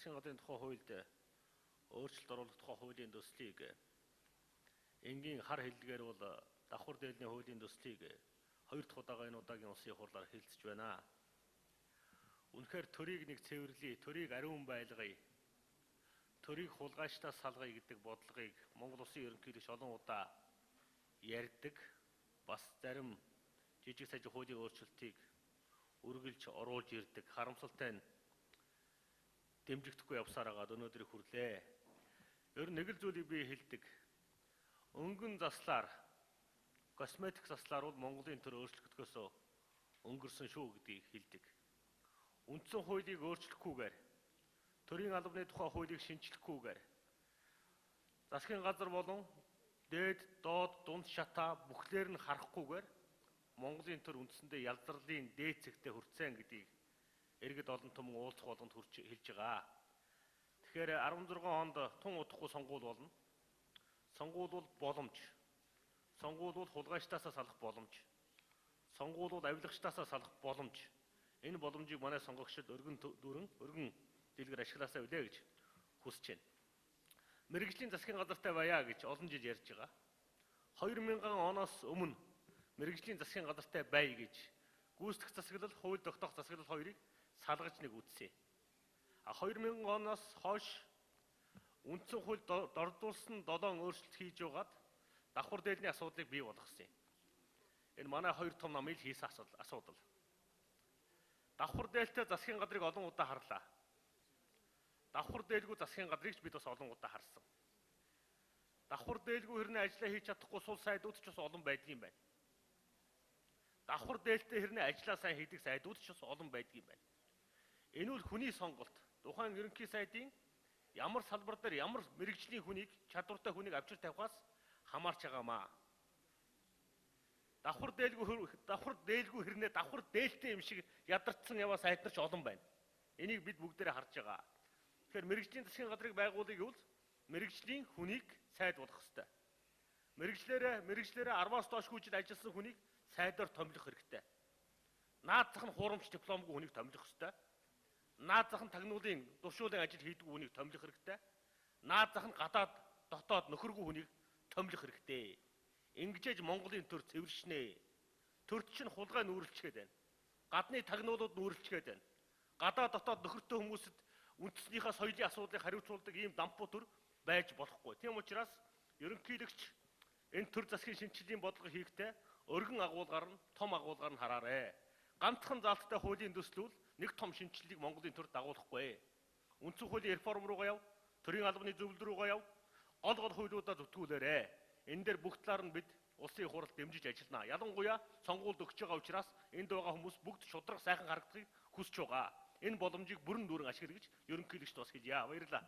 засгийн газрын тухай хуульд өөрчлөлт оруулах тухай хуулийн төслийг энгийн хар хэллэгээр бол давхар дээлний хуулийн төслийг хоёр дахь удаага энэ удаагийн улсын хурлаар хэлэлцэж байна. Үнэхээр төрийг нэг цэвэрлэе, төрийг ариун байлгая, төрийг хулгайчдаас салгая гэдэг бодлогыг Монгол Улсын ерөнхийлөгч олон удаа ярьдаг. Бас зарим жижиг сажиг хуулийн өөрчлөлтийг үргэлж оруулж ирдэг. Харамсалтай нь дэмжигдэхгүй явсаар байгаа өнөөдрийг хүрлээ. Ер нь нэг л зүйлийг би хэлдэг. Өнгөн заслаар, косметик заслаар бол Монголын төр өөрчлөгдөхөөс өнгөрсөн шүү гэдгийг хэлдэг. Үндсэн хуулийг өөрчлөхгүйгээр, төрийн албаны тухай хуулийг шинжлэхгүйгээр, засгийн газар болон дээд, доод, дунд шатаа бүхлээр нь харахгүйгээр Монголын төр үндсэндээ ялзарлын дээд зэгтээ хүрсэн гэдгийг иргэд олон түмэн уулзах болгонд хэлж байгаа. Тэгэхээр 16 онд тун удахгүй сонгуул болно. Сонгуул бол боломж. Сонгуул бол хулгайчдаасаа салах боломж. Сонгуул бол авилгачдаасаа салах боломж. Энэ боломжийг манай сонгогчид өргөн дэлгэр ашиглаасаа үлээ гэж хүсэж байна. Мэргэжлийн засгийн газартай байя гэж олон жил ярьж байгаа. 2000 оноос өмнө мэргэжлийн засгийн газартай бай гэж гүйцэтгэх засаглал, хууль тогтоох засаглал хоёрыг салгаж нэг үтсэ. 2000 оноос хойш үндсэн хууль дордуулсан 7 өөрчлөлт хийж байгаад давхар дээлний асуудлыг бий болгосон юм. Энэ манай хоёр том намын хийсэн асуудал. Давхар дээлтэй засгийн газрыг олон удаа харлаа. Давхар дээлгүй засгийн газрыг ч бид бас олон удаа харсан. Давхар дээлгүй хэрнээ ажиллаа хийж чадахгүй сул сайдууд ч бас олон байдгийн байна. Давхар дээлтэй хэрнээ ажиллаа сайн хийдэг сайдууд ч бас олон байдгийн байна. Энэ бол хүний сонголт. Тухайн ерөнхий сайдын ямар салбар дээр ямар мэрэгжлийн хүнийг, чадвартай хүнийг авчир тавихаас хамаарч байгаамаа. Давхар дээлгүй хэрнээ давхар дээлтэй юм шиг ядарчсан яваа сайд нар ч олон байна. Энийг бид бүгдээрээ харж байгаа. Тэгэхээр мэрэгжлийн засгийн газрыг байгуулъя гэвэл мэрэгжлийн хүнийг сайд болох ёстой. Мэрэгжлээрээ 10-аас доош хүчил ажилласан хүнийг сайдаар томилох хэрэгтэй. Наад зах нь хуурамч дипломгүй хүнийг томилох ёстой. Наад зах нь тагнуулын дуршуулын ажил хийдэг хүнийг томилох хэрэгтэй. Наад зах нь гадаад дотоод нөхөргүй хүнийг томилох хэрэгтэй. Ингэжээж Монголын төр цэвэршнэ. Төрд чинь хулгай нүүрлчгээд байна. Гадны тагнуулууд нүүрлчгээд байна. Гадаад дотоод нөхөртэй хүмүүсэд үндэснийхээ соёлын асуудлыг хариуцуулдаг ийм дампуу төр байж болохгүй. Тийм учраас ерөнхийлөгч энэ төр засгийн шинжилгээний бодлого хийхдээ өргөн агуулгаар нь, том агуулгаар нь хараарэ. Ганцхан залттай хуулийн төслүүл нэг том шинжилгээг Монголын төр дагуулахгүй. Үндсэн хуулийн реформ руугаа яв, төрийн албаны зөвлөл рүүгээ яв, гол хуулиудаа зүтгүүлээрэ. Энэ дээр бүх талаар нь бид улсын хуралд дэмжиж ажиллана. Ялангуяа сонгуульд өгч байгаа учраас энд байгаа хүмүүс бүгд шудраг сайхан харагдахыг хүсэж байгаа. Энэ боломжийг бүрэн дүүрэн ашигла гэж ерөнхийлөгчд бас хэлье. Баярлалаа.